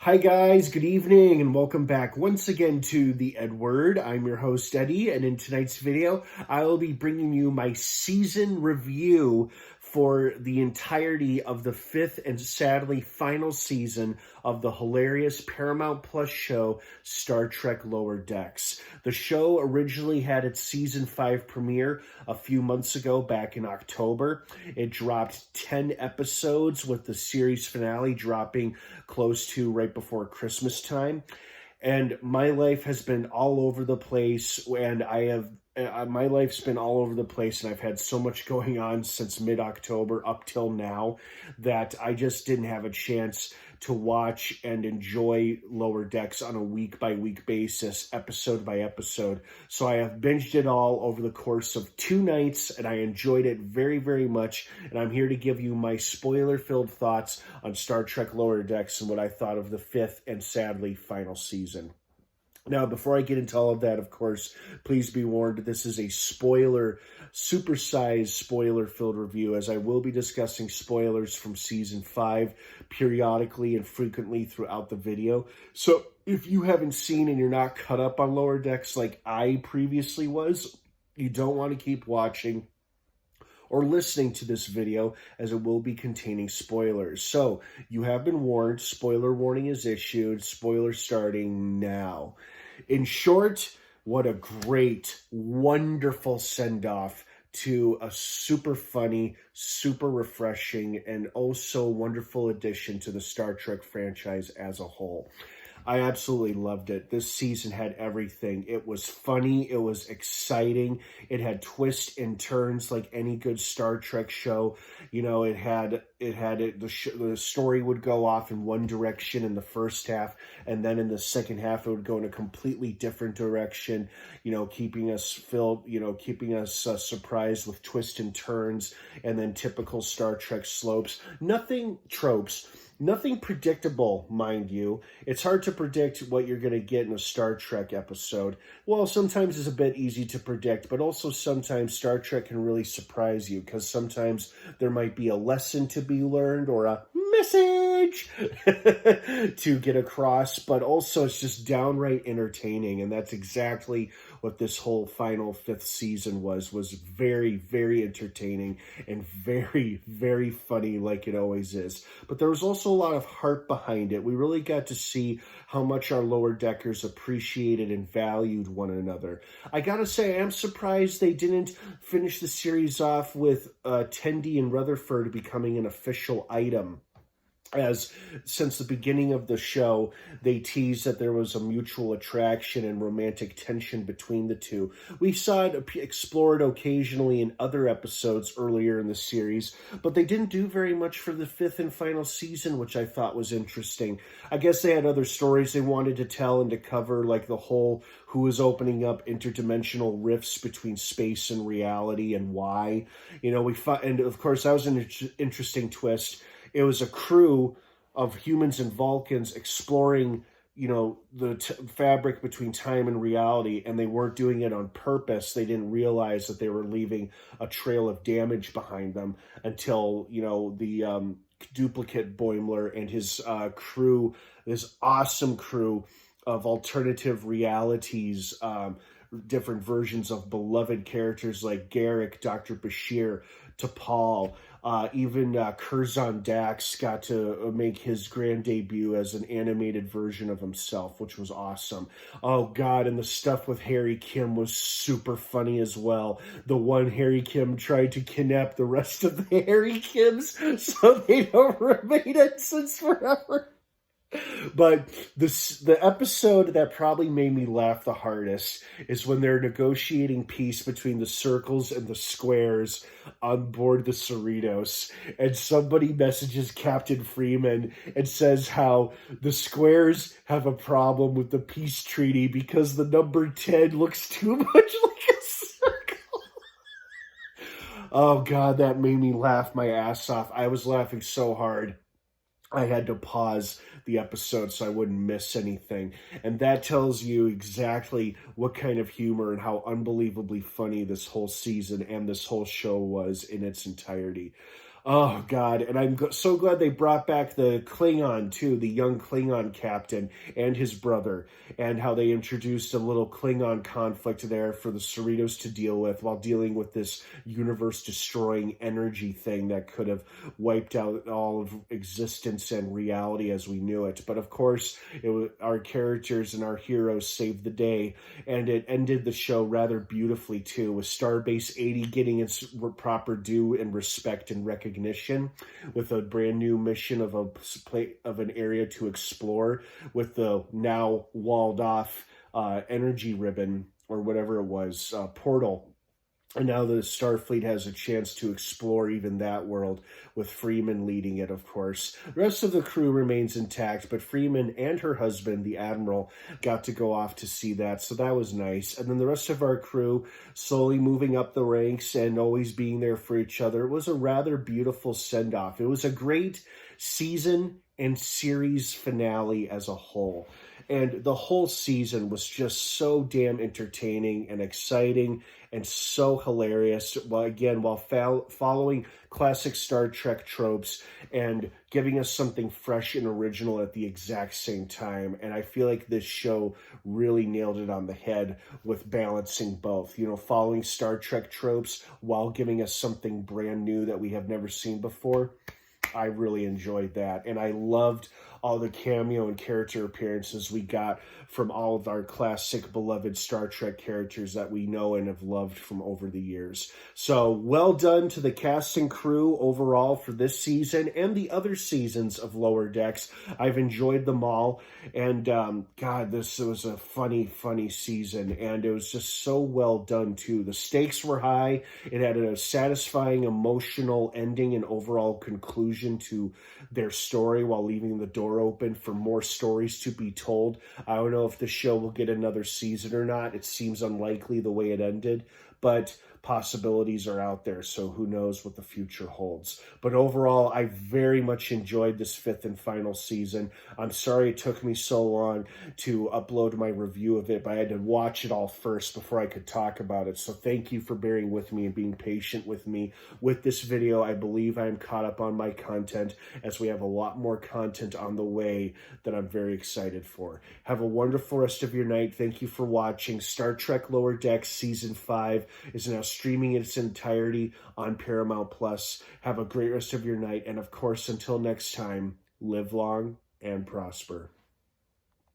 Hi guys, good evening and welcome back once again to the EdWord. I'm your host Eddie, and in tonight's video I will be bringing you my season review for the entirety of the fifth and sadly final season of the hilarious Paramount Plus show Star Trek Lower Decks. The show originally had its season 5 premiere a few months ago back in October. It dropped 10 episodes with the series finale dropping close to right before Christmas time. And my life has been all over the place, and my life's been all over the place, and I've had so much going on since mid-October up till now that I just didn't have a chance to watch and enjoy Lower Decks on a week-by-week basis, episode by episode. So I have binged it all over the course of 2 nights, and I enjoyed it very, very much. And I'm here to give you my spoiler-filled thoughts on Star Trek Lower Decks and what I thought of the 5th and sadly final season. Now, before I get into all of that, of course, please be warned, this is a supersized spoiler-filled review, as I will be discussing spoilers from Season 5 periodically and frequently throughout the video. So if you haven't seen and you're not caught up on Lower Decks like I previously was, you don't want to keep watching or listening to this video, as it will be containing spoilers. So you have been warned, spoiler warning is issued, spoiler starting now. In short, what a great, wonderful send-off to a super funny, super refreshing, and oh so wonderful addition to the Star Trek franchise as a whole. I absolutely loved it. This season had everything. It was funny. It was exciting. It had twists and turns like any good Star Trek show. You know, the story would go off in one direction in the first half, and then in the second half it would go in a completely different direction. You know, keeping us surprised with twists and turns, and then typical Star Trek slopes. Nothing tropes. Nothing predictable, mind you. It's hard to predict what you're going to get in a Star Trek episode. Well, sometimes it's a bit easy to predict, but also sometimes Star Trek can really surprise you, because sometimes there might be a lesson to be learned or a message to get across, but also it's just downright entertaining, and that's exactly what this whole final 5th season was very, very entertaining and very, very funny, like it always is. But there was also a lot of heart behind it. We really got to see how much our lower deckers appreciated and valued one another. I gotta say, I'm surprised they didn't finish the series off with Tendi and Rutherford becoming an official item, as since the beginning of the show, they teased that there was a mutual attraction and romantic tension between the two. We saw it explored occasionally in other episodes earlier in the series, but they didn't do very much for the 5th and final season, which I thought was interesting. I guess they had other stories they wanted to tell and to cover, like the whole who was opening up interdimensional rifts between space and reality and why. You know, and of course that was an interesting twist. It was a crew of humans and Vulcans exploring, you know, the fabric between time and reality, and they weren't doing it on purpose. They didn't realize that they were leaving a trail of damage behind them until, you know, the duplicate Boimler and his crew, this awesome crew of alternative realities, different versions of beloved characters like Garrick, Dr. Bashir, T'Pol, even Curzon Dax got to make his grand debut as an animated version of himself, which was awesome. Oh, God, and the stuff with Harry Kim was super funny as well. The one Harry Kim tried to kidnap the rest of the Harry Kims so they don't remain ensigns forever. But the episode that probably made me laugh the hardest is when they're negotiating peace between the circles and the squares on board the Cerritos, and somebody messages Captain Freeman and says how the squares have a problem with the peace treaty because the number 10 looks too much like a circle. Oh, God, that made me laugh my ass off. I was laughing so hard I had to pause the episode so I wouldn't miss anything. And that tells you exactly what kind of humor and how unbelievably funny this whole season and this whole show was in its entirety. Oh God! And so glad they brought back the Klingon too, the young Klingon captain and his brother, and how they introduced a little Klingon conflict there for the Cerritos to deal with while dealing with this universe-destroying energy thing that could have wiped out all of existence and reality as we knew it. But of course, our characters and our heroes saved the day, and it ended the show rather beautifully too, with Starbase 80 getting its proper due and respect and recognition, with a brand new mission of an area to explore, with the now walled off energy ribbon or whatever it was, portal. And now the Starfleet has a chance to explore even that world, with Freeman leading it, of course. The rest of the crew remains intact, but Freeman and her husband, the Admiral, got to go off to see that, so that was nice. And then the rest of our crew slowly moving up the ranks and always being there for each other. It was a rather beautiful send-off. It was a great season and series finale as a whole. And the whole season was just so damn entertaining and exciting and so hilarious, while following classic Star Trek tropes and giving us something fresh and original at the exact same time. And I feel like this show really nailed it on the head with balancing both, following Star Trek tropes while giving us something brand new that we have never seen before. I really enjoyed that, and I loved all the cameo and character appearances we got from all of our classic beloved Star Trek characters that we know and have loved from over the years. So well done to the cast and crew overall for this season and the other seasons of Lower Decks. I've enjoyed them all, and God, this was a funny season, and it was just so well done too. The stakes were high. It had a satisfying emotional ending and overall conclusion to their story, while leaving the door open for more stories to be told. I don't know if the show will get another season or not. It seems unlikely the way it ended, but possibilities are out there, so who knows what the future holds. But overall, I very much enjoyed this fifth and final season. I'm sorry it took me so long to upload my review of it, but I had to watch it all first before I could talk about it. So thank you for bearing with me and being patient with me with this video. I believe I am caught up on my content, as we have a lot more content on the way that I'm very excited for. Have a wonderful rest of your night. Thank you for watching. Star Trek Lower Decks Season 5 is now streaming in its entirety on Paramount Plus. Have a great rest of your night, and of course, until next time, live long and prosper.